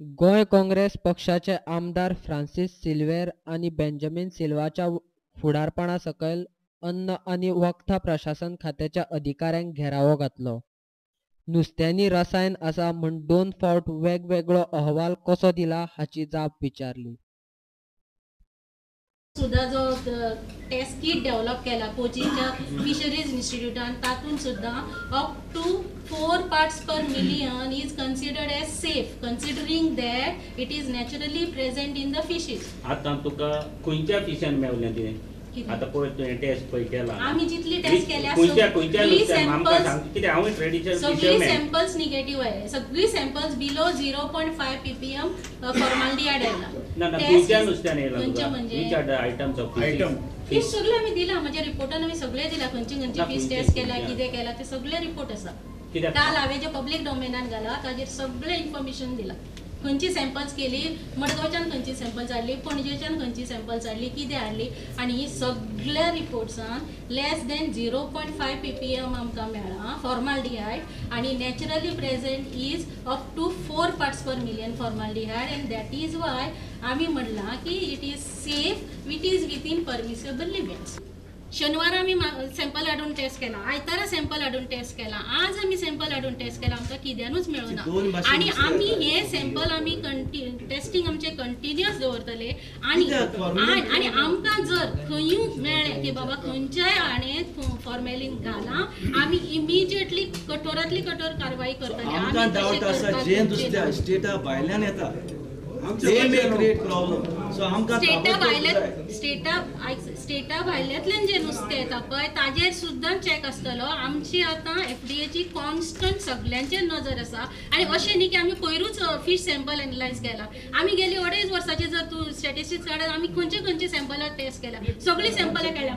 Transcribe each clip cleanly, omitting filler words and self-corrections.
गोय काँग्रेस पक्षाचे आमदार फ्रांसीस सिल्वेर आणि बेंजामिन सिल्वाच्या फुडारपणा सकयल अन्न आणि वखद प्रशासन खात्याच्या अधिकाऱ्यांक घेरावो घातलो. नुस्त्यांनी रसायन आसा म्हूण 2 फावट वेगवेगळो अहवाल कसो दिला हाची जाप विचारली. सुद्धा जो टेस्ट किट डेव्हलप केला कोचीच्या फिशरीज इन्स्टिट्यूटान तातून सुद्धा up to 4 parts per million is considered as safe considering that it is naturally present in the fishes. आता तुका खंयच्या फिशान मेवलें तें आता पळय तुवें टेस्ट पळय केला आमी जितली टेस्ट केल्या खंयच्या नुस्त्याक आमकां सांग कितें हांवूय ट्रेडिशनल सगळी सॅम्पल्स निगेटिव्ह आहे. सगळी सॅम्पल्स बिलो 0.5 ppm फॉर्मालिडिहाइड आयला. ना खंयच्या नुस्त्यान येयला खंयच्या म्हणजे खंयच्या आयटम्स ऑफ आयटम फिश सगळे आमी दिला. माझ्या रिपोर्टान आमी सगळे दिला खंयची फिश टेस्ट केला कितें केला ते सगळे रिपोर्ट आसा. काल हांवें जे पब्लीक डोमेनान घाला ताजेर सगळे इन्फॉर्मेशन दिला. खंयची सॅम्पल्स केली, मडगांवच्यान खंयची सॅम्पल्स हाडली, पणजेच्यान खंयची सॅम्पल्स हाडली, कितें हाडली आनी ही सगळ्या रिपोर्ट्सान लेस देन 0.5 ppm आमकां मेळ्ळा फॉर्मालिडिहाइड आनी naturally present is up to 4 parts per million formaldehyde and that is why आमी म्हणला की it is safe it is within permissible limits. शनिवार आमी सॅम्पल हाडून टेस्ट केला, आयतारा सॅम्पल हाडून टेस्ट केला, आज आमी सॅम्पल हाडून टेस्ट केला, आमकां कित्यानूच मेळूना. आनी आमी हे सॅम्पल आमी टेस्टिंग आमचे कंटिन्युअस दवरतले आनी आमकां जर खंयूय मेळ्ळें की बाबा खंयच्याय हाणें फॉर्मेलिन घाला आमी इमिजिएटली कठोरांतली कठोर कारवाई करतले. आमकां डावट आसा जे नुस्तें स्टेटा भायल्यान येता they may create problem. So आमकां स्टेटा भायल्यांतल्यान जे नुस्तें येता पळय ताजेर सुद्दां चॅक आसतलो. आमची आतां FDA ची कॉन्स्टंट सगळ्यांचेर नजर आसा आनी अशें न्ही की आमी पयरूच फीश सॅम्पल एनालायज केला. आमी गेली 2.5 वर्सांचे जर तूं स्टॅटिस्टिक्स काडत आमी खंयचे सॅम्पलां टेस्ट केल्या, सगळी सॅम्पलां केल्या.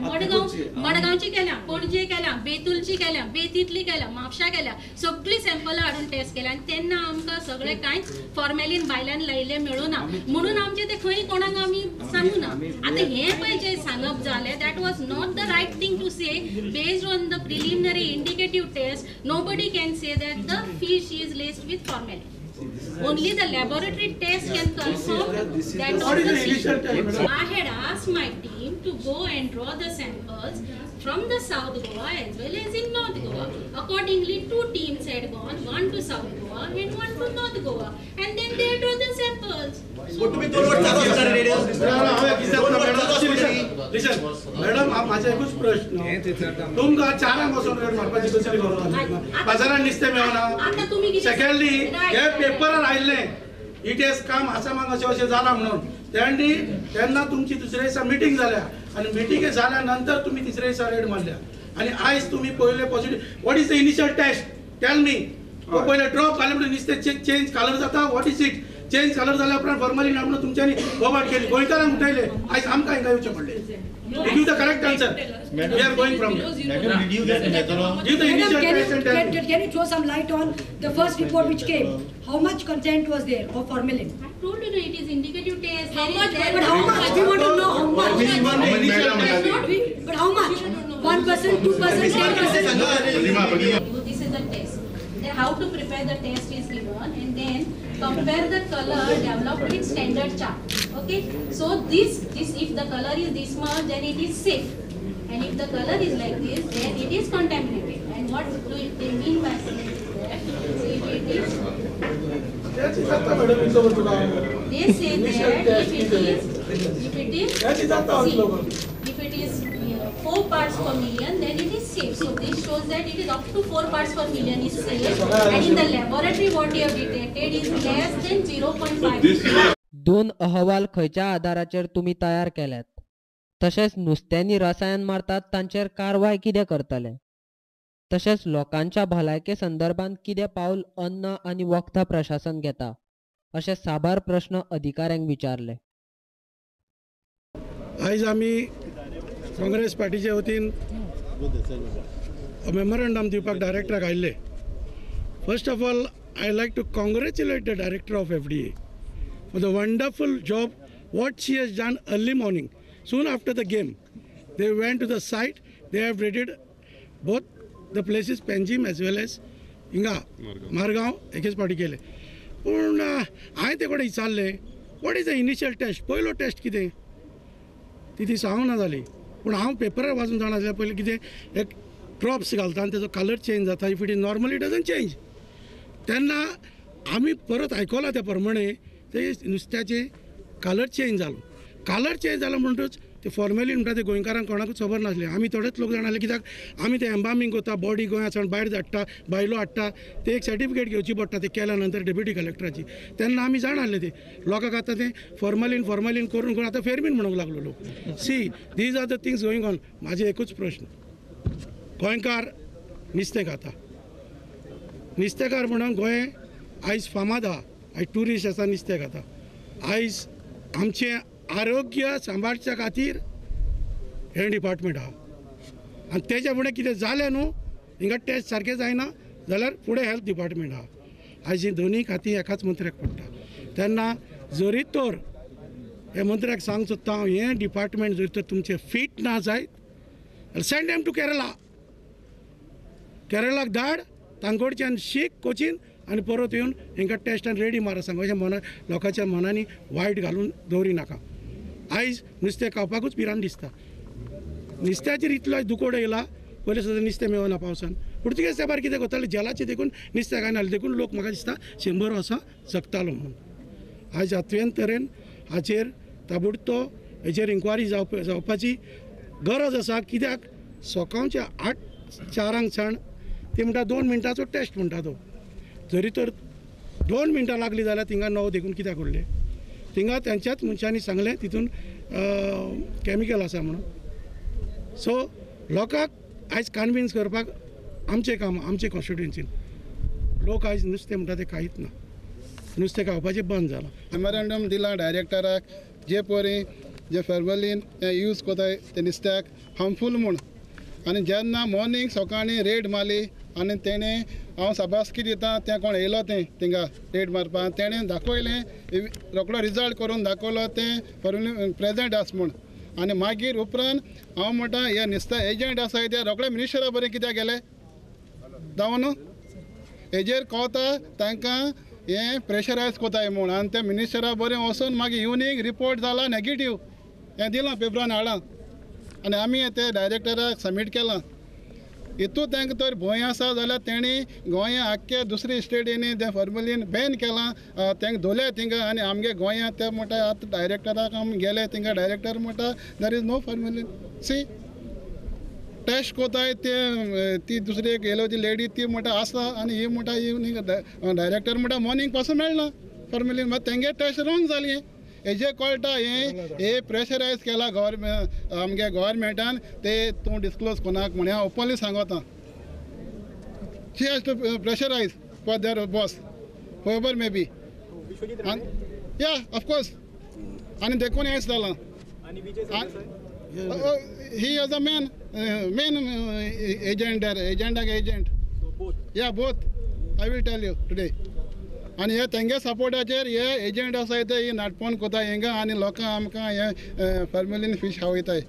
मडगांवची केल्या, पणजे केल्या, बेतूलची केल्या, बेतींतली केल्या, म्हापशा केल्या, सगळी सॅम्पलां हाडून टेस्ट केल्या आनी तेन्ना आमकां सगळें कांयच फॉर्मेलिन भायल्यान लायिल्लें मेळूना म्हणून आमचे ते खंय कोणाक आमी सांगूना. आतां हें पळय जें सांगप जालें that was not the right thing to say based on the preliminary indicative test. Nobody can say that the fish is laced with formalin. Only the laboratory test can confirm that not the fish. I had asked my team to go and draw the samples from the South Goa as well as in North Goa. Accordingly, 2 teams had gone, one to South Goa and one to North Goa, and then they drew the samples. Madam माझा एकूच प्रश्न तुमकां 4 वचून red मारपाची कसली गरज बाजारात नुस्तें मेळना. सेकंडली हे पेपरार आयिल्लें इट हेज काम आसा म्हाका अशें जाला म्हणून तेन्ना तुमची दुसऱ्या दिसा मिटींग जाल्या आनी मिटींग जाल्या नंतर तुमी तिसऱ्या दिसा रेड मारल्या आनी आयज तुमी पयले positive. What is the initial test tell me. पयले ड्रॉप घाले म्हणून नुस्तें चेंज कलर जाता. What is it change colour जाल्या उपरांत फॉर्मालिन म्हणून तुमच्यांनी बोबाट केली गोंयकारांक उठयले. आयज आमकां हिंगा येवचें पडलें. Give the correct answer. We are going from here. Give the initial test and tell me. Can you throw some light on the first report which came? How much content was there of formalin? I told you it is indicative test. How much? But how much? We want to know how much. But how much? 1%, 2%, 10%. This is the test. Then how to prepare the test is given and then compare the color developed with standard chart. Okay, so this if the color is this much then it is safe, and if the color is like this then it is contaminated. And what do they mean by saying that? See, it is they say that if it is 4 parts per million then it is safe. So this shows that it is up to 4 parts per million is safe, and in the laboratory what you have detected is less than 0.5. 2 अहवाल खंयच्या आधाराचेर तुम्ही तयार केल्यात? तशेंच नुस्त्यांनी रसायन मारतात तांचेर कारवाय कितें करतले? तशेंच लोकांच्या भलायके संदर्भात कितें पावल अन्न आनी वखद प्रशासन घेता अशे साबार प्रश्न अधिकाऱ्यांक विचारले. आयज आमी काँग्रेस पार्टीच्या वतीन मेमोरंडम दिवपाक डायरेक्टराक आयिल्ले. First of all I like to congratulate the director of FDA for the wonderful job what she has done early morning. Soon after the game, they went to the site. They have raided both the places, Panjim as well as Inga, Margaon, ekes party kele. पूण हांवें ते कडेन विचारलें what is the initial test पयलो test कितें ती सांगूंक ना जाली पूण हांव पेपरार वाचून जाणा आसलें पयलीं कितें एक ड्रॉप्स घालता आनी तेजो कलर चेंज जाता if it is normally doesn't change तेन्ना आमी परत आयकलां त्या प्रमाणे ते नुस्त्याचे कलर चेंज जालो म्हणटूच ते फॉर्मेलीन म्हणटा ते गोंयकारांक कोणाकूच खबर नासलें आमी थोडेच लोक जाणाले कित्याक आमी ते एम्बामींग करता बॉडी गोंयासान भायर धाडटा बायलो हाडटा ते एक सर्टिफिकेट घेवची पडटा ते केल्या नंतर डेप्युटी कलेक्टराची तेन्ना आमी जाणाले ते लोकांक आतां ते फॉर्मलीन करून आतां फेरमीन म्हणूंक लागलो लोक see these are the things going on म्हाजे एकूच प्रश्न गोंयकार नुस्तें खाता नुस्तेकार म्हणून गोंय आयज फामाद आहा आयज ट्युरिस्ट आसा नुस्तें खाता आयज आमचें आरोग्य सांबाळच्या खातीर हें डिपार्टमेंट आहा आनी तेच्या फुडें कितें जालें न्हू हिंगा टेस्ट सारकें जायना जाल्यार फुडें हेल्थ डिपार्टमेंट आहा आयज ही दोनूय खातीं एकाच मंत्र्याक पडटा तेन्ना जरी तर हे मंत्र्याक सांग सोदता हांव हें डिपार्टमेंट जरी तर तुमचें फीट ना जायत सेंड देम टू केरळाक धाड तांकोडच्यान शीक कोचीन आनी परत येवन हिंका टेस्ट आनी रेडी मारा सांग अशें लोकांच्या मनांनी वायट घालून दवरी नाका आयज नुस्तें खावपाकूच पिरान दिसता नुस्त्याचेर इतलो दुकोड येयला पयलीं सुद्दां नुस्तें मेळना पावसान पुर्तुगेज तेंपार कितें करताले जेलाचें देखून नुस्तें खायनासलें देखून लोक म्हाका दिसता 100 वर्सां जगतालो म्हणून आयज हातवेन तरेन हाचेर ताबडतो हेचेर इन्क्वायरी जावपाची गरज आसा कित्याक सकाळच्या 8:04 सावन ते म्हणटा 2 मिनटाचो टेस्ट म्हणटा तो जरी तर 2 मिनटां लागली जाल्यार थिंगा 9 देखून कित्याक उरले थिंगा तेंच्याच मनशांनी सांगलें तितून कॅमिकल आसा म्हणून सो लोकांक आयज कन्विन्स करपाक आमचें काम आमचे कॉन्स्टिट्युएन्सीन लोक आयज नुस्तें म्हणटा तें कांयच ना नुस्तें खावपाचें बंद जालां मेमोरेंडम दिला डायरेक्टराक जे परी जे फॉर्मलीन यूज कोताय ते नुस्त्याक हार्मफूल म्हूण आनी जेन्ना मॉर्निंग सकाळीं रेड मारली आनी तेणें हांव शाबासकी दिता तें कोण येयलो तें थिंगा रेड मारपाक तेणें दाखयलें रोखडो रिजल्ट करून दाखयलो तें फॉर्मलीन प्रेजेंट आसा म्हूण आनी मागीर उपरांत हांव म्हणटा हे नुस्तें एजंट आसा ते रोखडे मिनिस्टरा बरें कित्याक गेले जावं न्हू हेजेर कोता तांकां हें प्रेशरायज कोताय म्हूण आनी ते मिनिस्टरा बरें वचून मागीर इवनींग रिपोर्ट जाला नेगेटीव हें दिलां पेपरान हाडलां आनी आमी ते डायरेक्टराक सबमीट केलां हितू तांकां तर भंय आसा जाल्यार तेणी गोंया आख्खे दुसरे स्टेटींनी ते फॉर्मलीन बॅन केलां तांकां धोले थिंगा आनी आमगे गोंया ते म्हणटा आतां डायरेक्टराक आमी गेले थिंगा डायरेक्टर म्हणटा there is no formalin see test कोताय ते ती दुसरी एक येयलो ती लेडी ती म्हणटा आसा आनी ही म्हणटा इवनींग डायरेक्टर म्हणटा मॉर्निंग पासून मेळना फॉर्मलीन मागीर तेंगे टेस्ट रॉंग जाली हेजे कळटा हे प्रेशरायज केला आमगे गव्हर्मेंटान ते तूं डिस्क्लोज कोणाक म्हण हांव ओपनली सांगता she has to pressurise for their boss however may be या ऑफकोर्स आनी देखून हेंच जालां he was a main agent या both I will tell you today आनी हे तेंगे सपोर्टाचेर हे एजंट आसाय ते ही नाटपण कोताय हिंगा आनी लोकांक आमकां हे फॉर्मेलीन फीश खावयताय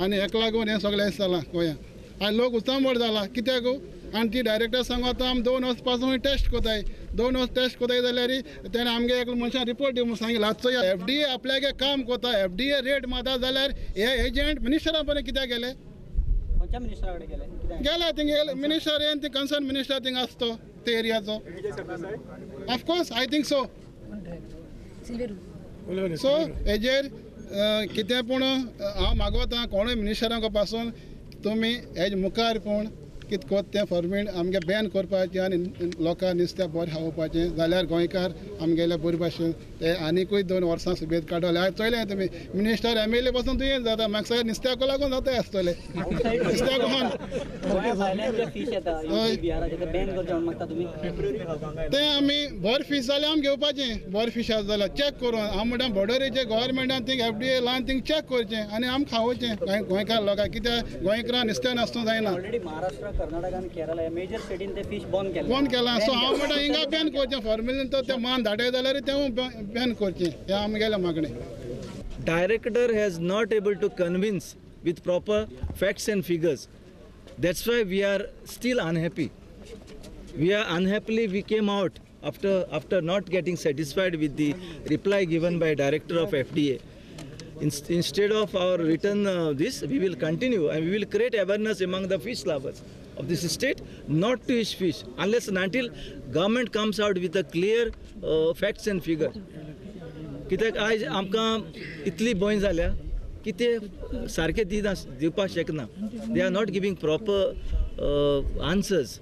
आनी हेका लागून हें सगळें जालां गोंयांत आनी लोक उतांबड जाला कित्याक आनी ती डायरेक्टर सांगता आमी 2 वर्स पासून टेस्ट कोताय 2 वर्स टेस्ट कोताय जाल्यार तेणें आमगे एक मनशान रिपोर्ट दिवंक सांगिल्लो आजचो FDA आपल्यागे काम कोता FDA रेट मारता जाल्यार हे एजंट मिनिस्टरा बरें कित्याक गेले गेले थिंगा मिनिस्टर येवन ती कन्सर्न मिनिस्टर थिंगा आसतो ते एरियाचो ऑफकोर्स आय थिंक सो हेजेर कितें पूण हांव मागोता कोणूय मिनिस्टरांक पासून तुमी हेज मुखार पूण कितें कोत तें फॉर्मेट आमगे बॅन करपाचें आनी लोकांक नुस्तें बरें खावपाचें जाल्यार गोंयकार आमगेले बरे भाशेन ते आनीकूय 2 वर्सां सुबेज काडले आयज चोयलें तुमी मिनिस्टर MLA पासून तुवें जाता म्हाका सगळें नुस्त्याक लागून जाताय आसतलें नुस्त्याक तें आमी बरें फीश जाल्यार आमी घेवपाचें बरें फीश आसा जाल्यार चॅक करून हांव म्हणटा बॉर्डरीचें गव्हर्मेंटान थिंग FDA लावन थिंग चॅक करचें आनी आमी खावचें गोंयकार लोकांक कित्याक गोंयकारांक नुस्तें नासतो जायना कर्नाटक आणि केरला मेजर स्टेटीन ते फिश बंद केला सो हांव म्हणटा हिंगा बॅन करचें फॉर्मेलीन तो ते मान धाडय जाल्यार तें बॅन करचें हें आमगेलें मागणें Director has not able to convince with proper facts and figures. That's why we are still unhappy. We are unhappily we came out after not getting satisfied with the reply given by Director of FDA, instead of our written this, we will continue and we will create awareness among the fish lovers of this state not to eat fish unless and until government comes out with a clear facts and figures. कित्याक आज आमकां इतली भंय जाल्या की ते सारके दिवपाक शकना. They are not giving proper answers.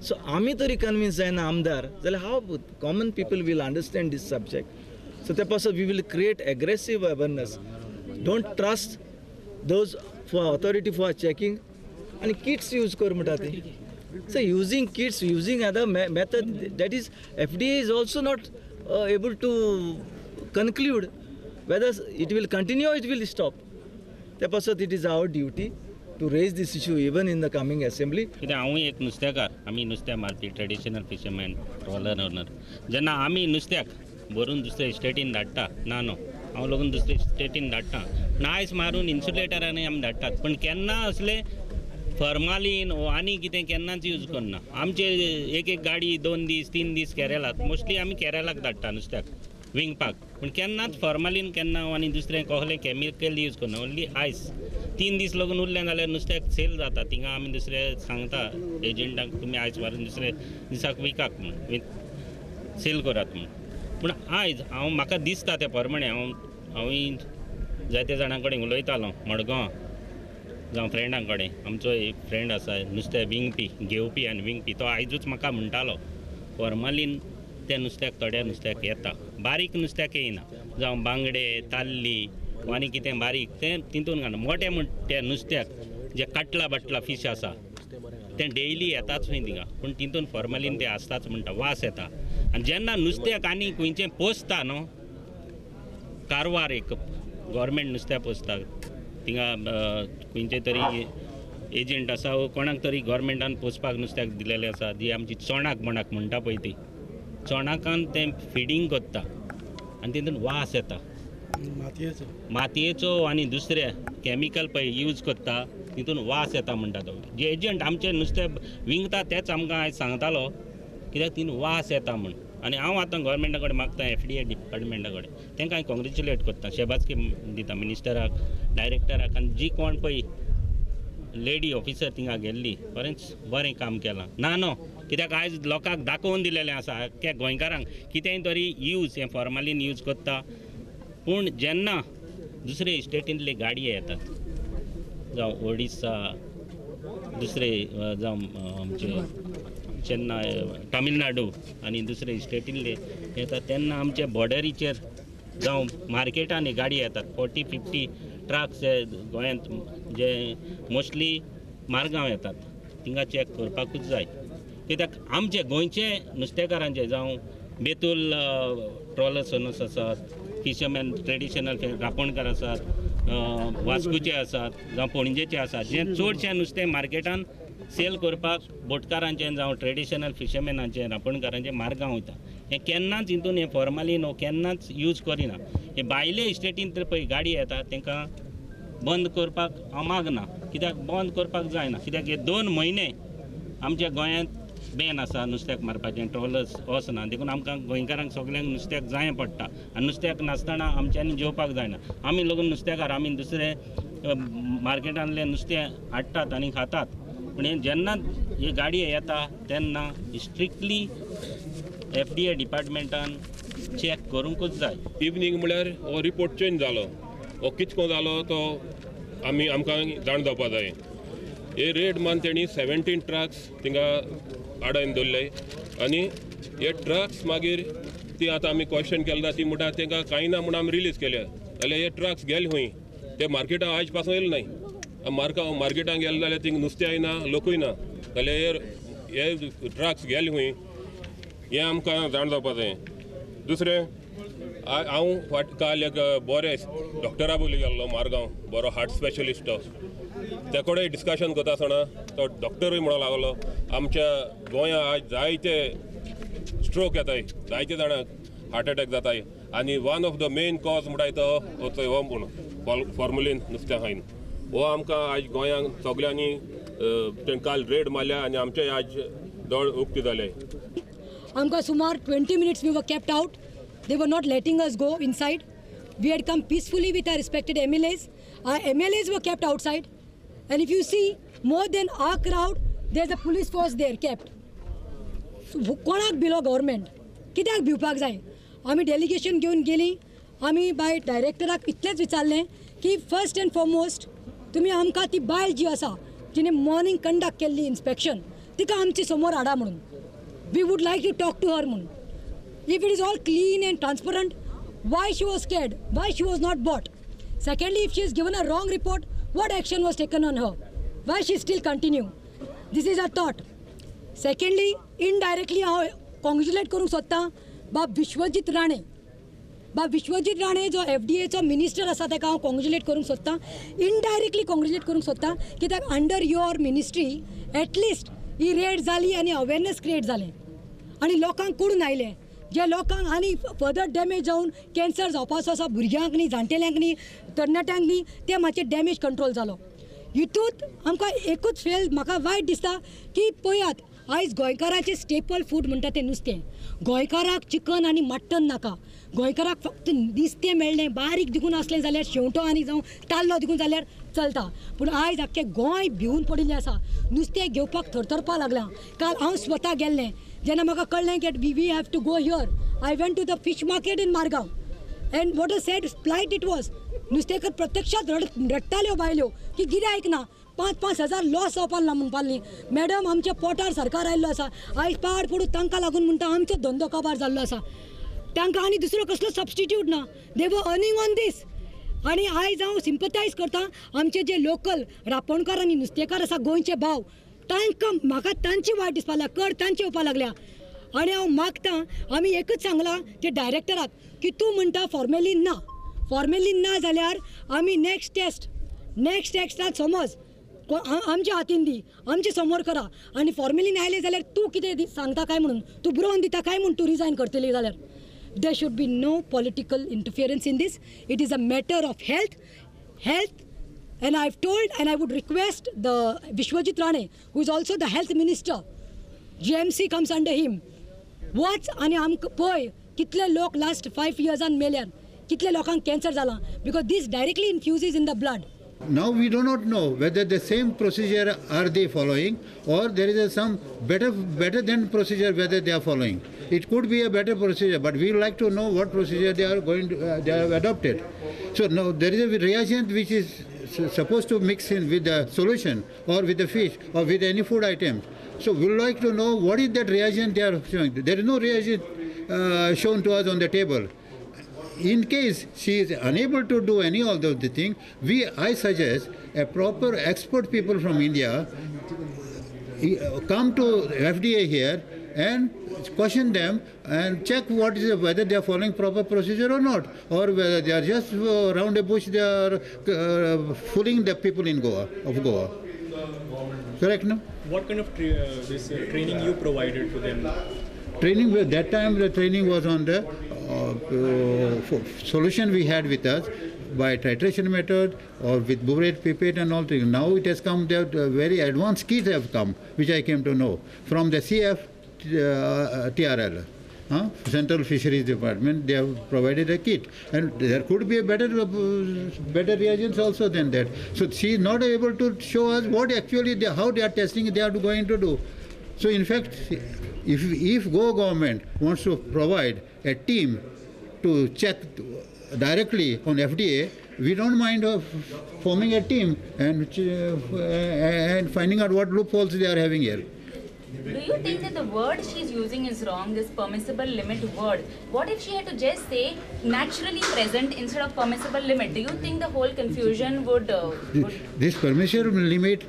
So आमी तरी कन्विन्स जायना आमदार जाल्यार हाव common people will understand this subject. So therefore we will create aggressive awareness. Don't trust those for authority for checking. And kits use kor mutate. So using kits, using other method, that is FDA is also not able to conclude whether it will continue or it will stop. Therefore it is our duty to raise this issue even in the coming assembly. कित्याक हांव एक नुस्तेकार, आमी नुस्तें मारपी traditional fisherman, trawler owner. जेन्ना आमी नुस्त्याक भरून दुसरे स्टेटीन धाडटा ना न्हू, हांव लागून दुसरे स्टेटीन धाडटा ना, आयस मारून इन्सुलेटरांनी आमी धाडटात. पण केन्ना असले फॉर्मालीन वो आनी कितें केन्नाच यूज करना. आमचे एक गाडी 2 दीस 3 दीस केरळाक, मोस्टली आमी केरळाक धाडटा नुस्त्याक विंगपाक. पण केन्नाच फॉर्मालीन केन्ना आनी दुसरें कसलें केमिकल यूज करना. ओन्ली आयस 3 दीस लागून उरलें जाल्यार नुस्त्याक सेल जाता. थिंगा आमी दुसरे सांगता एजंटाक तुमी आयस मारून दुसरे दिसाक विकाक म्हूण, सेल करात म्हूण. पूण आयज म्हाका दिसता त्या प्रमाणे हांव जायत्या जाणां कडेन उलयतालो मडगांव जावं फ्रेंडां कडेन. आमचो एक फ्रेंड आसा नुस्तें विंगपी, घेवपी आनी विंगपी, तो आयजूच म्हाका म्हणटालो फॉर्मालीन त्या नुस्त्याक थोड्या नुस्त्याक येता, बारीक नुस्त्याक येयना. जावं बांगडे, ताल्ली आनी कितें बारीक तें तितून घालना. मोठे त्या नुस्त्याक जे काटला बटला फीश आसा तें डेयली येताच खंय थिंगा, पूण तितून फॉर्मालीन ते आसताच म्हणटा, वास येता. आनी जेन्ना नुस्त्याक आनी खंयचें पोसता न्हू, कारवार एक गव्हर्मेंट नुस्तें पोसता, थिंगा खंयचे तरी एजंट आसा वो कोणाक तरी गव्हर्मेंटान पोसपाक नुस्त्याक दिलेलें आसा, जी आमची चोणाक मोणाक म्हणटा पळय ती, चोणाकान तें फिडींग करता आनी तितून वास येता मातयेचो आनी दुसरे कॅमिकल पळय यूज करता तितून वास येता म्हणटा तो. जे एजंट आमचे नुस्तें विंगता तेच आमकां आयज सांगतालो कित्याक तितून वास येता म्हूण. आनी हांव आतां गव्हर्मेंटा कडेन मागता, FDA डिपार्टमेंटा कडेन, तांकां हांव कॉंग्रेच्युलेट करता, शेबाजकी दिता मिनिस्टराक, डायरेक्टराक आनी जी कोण पळय लेडी ऑफिसर थिंगा गेल्ली, बरें काम केलां. ना न्हू, कित्याक आयज लोकांक दाखोवन दिलेलें आसा त्या गोंयकारांक कितेंय तरी यूज हें फॉर्मालीन यूज करता. पूण जेन्ना दुसरे स्टेटींतले गाडये येतात, जावं ओडिसा, दुसरे जावं आमचे चेन्नय, तामिळनाडू आनी दुसरे स्टेटींतले येतात, तेन्ना आमचे बॉर्डरीचेर जावं मार्केटान गाडी येतात. 40-50 ट्रक्स गोंयांत जे मोस्टली मारगांव येतात, थिंगा चॅक करपाकूच जाय. कित्याक आमचे गोंयचे नुस्तेकारांचे जावं बेतूल ट्रॉलर्स ओनर्स आसात, फिशरमॅन ट्रेडिशनल रांपोणकार आसात, वास्कोचे आसात, जावं पणजेचे आसात, जे चडशें नुस्तें मार्केटान सेल करपाक बोटकारांचें जावं ट्रेडिशनल फिशरमॅनांचें रांपोणकारांचें मारगांव वयता. हें केन्नाच हितून हें फॉर्मालीन केन्नाच यूज करिना. हे भायले स्टेटीन तर पळय गाडी येता तांकां बंद करपाक हांव मागना, कित्याक बंद करपाक जायना. कित्याक हे 2 म्हयने आमच्या गोंयांत बॅन आसा नुस्त्याक मारपाचें, ट्रॉलर्स वचना. देखून आमकां गोंयकारांक सगल्यांक नुस्त्याक जाय पडटा आनी नुस्त्याक नासतना आमच्यांनी जेवपाक जायना. आमी लागून नुस्तेकार आमी दुसरे मार्केटांतलें नुस्तें हाडटात आनी खातात. पूण हे जेन्ना हे गाडये येता तेन्ना स्ट्रिक्टली FDA डिपार्टमेंटान चॅक करूंकूच जाय. इवनिंग म्हळ्यार हो रिपोर्ट चेंज जालो, हो कितको जालो तो आमकां जाण जावपा जाय. हे रेड मान तेणी 17 ट्रक्स थिंगा आडायन दवरले आनी हे ट्रक्स मागीर ती आतां आमी क्वेश्चन केला ती म्हणटा तांकां कांय ना म्हूण आमी रिलीज केले. जाल्यार हे ट्रक्स गेले खंय, ते मार्केटां आयज पासून येयले नाय. मार्केटांत गेले जाल्यार थिंगा नुस्तें येना, लोकूय ना, जाल्यार हे ट्रक्स गेले खंय हें आमकां जाण जावपा जाय. दुसरें हांव काल एक बरे डॉक्टरा बोली गेल्लो मारगांव, बरो हार्ट स्पेशलिस्ट, ते कडेन डिस्कशन करता आसतना तो डॉक्टरूय म्हणूंक लागलो आमच्या गोंयांत आज जायते स्ट्रोक येताय, जायते जाणांक हार्ट अटॅक जाताय आनी one of the main cause म्हणटाय तो हो म्हणून फॉर्मुलीन नुस्तें खायन. हो आमकां आज गोंयांत सगल्यांनी काल रेड मारल्या आनी आमचे आज दोळ उक्ती जाले. आमकां सुमार 20 minutes we were kept out. They were not letting us go inside. We had come peacefully with our respected MLAs. Our MLAs were kept outside. And if you see, more than our crowd, there's a police force there kept. So, कोणाक below government? कित्याक भिवपाक जाय? आमी delegation घेवन गेली. आमी bye डायरेक्टराक इतलेंच विचारलें की फर्स्ट एंड फॉरमोस्ट तुमी आमकां ती बायल जी आसा जिणे मॉर्निंग कंडक्ट केल्ली इन्स्पेक्शन तिका आमचे समोर हाडा म्हणून. We would like to talk to her म्हणून. If it is all clean and transparent, why she was scared? Why she was not bought? Secondly, if she has given a wrong report, what action was taken on her? Why she still continue? This is a thought. Secondly, indirectly हांव congratulate करूंक सोदता बाब विश्वजीत राणे. बाब विश्वजीत राणे जो FDAचो minister आसा ताका हांव congratulate करूंक सोदता. इनडायरेक्टली कॉंग्रेच्युलेट करूंक सोदता कित्याक under your ministry at least he red जाली आनी अवेरनेस क्रिएट जालें आनी लोकांक कळून आयलें. जे लोकांक आनी फर्दर डॅमेज जावन कॅन्सर जावपाचो आसा भुरग्यांक न्ही जाणटेल्यांक न्ही तरणाट्यांक न्ही ते मातशे डॅमेज कंट्रोल जालो. हितूंत आमकां एकूच फेल म्हाका वायट दिसता की पळयात आयज गोंयकाराचें स्टेपल फूड म्हणटा तें नुस्तें. गोंयकाराक चिकन आनी मट्टन नाका. गोंयकाराक फक्त नुस्तें मेळ्ळें बारीक दिकून आसलें जाल्यार शेवटो आनी जावं ताल्लो दिकून जाल्यार चलता. पूण आयज आख्खें गोंय भिवून पडिल्लें आसा. नुस्तें घेवपाक थरथरपा लागलां. काल हांव स्वता गेल्लें जेन्ना म्हाका कळ्ळें की we have to go here. I went to the fish market in Margao and what a sad plight it was. नुस्तेंकर प्रत्यक्षात रडटाल्यो बायल्यो की गिरायक ना. 5-5 हजार लॉस जावपाक ना म्हणपाली. मॅडम आमच्या पोटार सरकार आयिल्लो आसा. आयज पाड पडून तांकां लागून म्हणटा आमचो धंदो काबार जाल्लो आसा. तांकां आनी दुसरो कसलो सबस्टिट्यूट ना. दे वर अर्निंग ऑन दीस. आनी आयज हांव सिंपथायज करता आमचे जे लोकल रांपोणकार आनी नुस्तेकार आसा गोंयचे भाव तांकां म्हाका तांची वायट दिसपा लागल्या. कर तांचे येवपा लागल्या. आनी हांव मागतां आमी एकच सांगलां ते डायरेक्टराक की तूं म्हणटा फॉर्मेलीन ना. फॉर्मेलीन ना जाल्यार आमी नेक्स्ट टेस्टाक समज आमच्या हातीन दी आमचे समोर करा आनी फॉर्मेलीन आयले जाल्यार तूं कितें सांगता काय म्हणून तूं बरोवन दिता काय म्हणून तूं रिजायन करतली जाल्यार. There should be no political interference in this. It is a matter of health. And I've told and I would request the Vishwajit Rane, who is also the health minister, GMC comes under him. Watch आणि आमकां पळय कितले लोक last 5 years मेल्यार कितले लोकांक cancer जाला because this directly infuses in the blood. Now we do not know whether the same procedure are they following or there is some better than procedure whether they are following. It could be a better procedure, but we would like to know what procedure they are going to they have adopted. So now there is a reagent which is supposed to mix in with the solution or with the fish or with any food item. So we would like to know what is that reagent they are showing. There is no reagent shown to us on the table. In case she is unable to do any of those things, I suggest a proper expert people from India come to FDA here and question them and check whether they are following proper procedure or not, or whether they are just around the bush they are fooling the people in Goa. Correct, no? What kind of training you provided to them? Training, that time the training was on the solution we had with us by titration method or with burette, pipette and all things. Now it has come, that very advanced kits have come, which I came to know from the CF TRL. Central Fisheries Department, they have provided a kit, and there could be a better reagents also than that. So she is not able to show us what actually how they are testing, they are going to do. So in fact, if Goa government wants to provide a team to check directly on FDA, we don't mind forming a team and finding out what loopholes they are having here. Do you think that the word she's using is wrong, this permissible limit word? What if she had to just say naturally present instead of permissible limit? Do you think the whole confusion would... This permissible limit,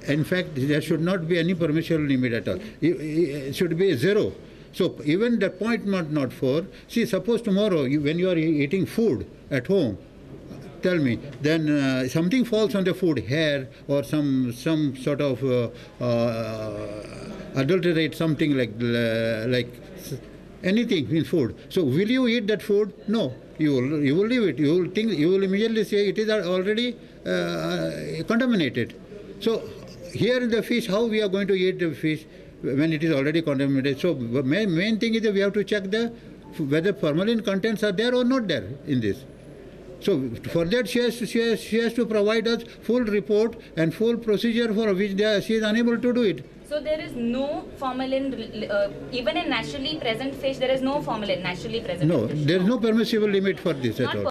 in fact, there should not be any permissible limit at all. It should be 0. So even the 0.04, see, suppose tomorrow when you are eating food at home, tell me, then something falls on the food, hair or some sort of adulterate something like anything in food. So will you eat that food? No, you will leave it. You will immediately say it is already contaminated. So here in the fish, how we are going to eat the fish? when it is already contaminated. So main thing is that we have to check whether formalin contents are there or not there in this. So for that she has to provide us full report and full procedure for which she is unable to do it. So there is no formalin, even in naturally present fish, there is no formalin naturally present. No, in fish. there is no permissible limit for this at all.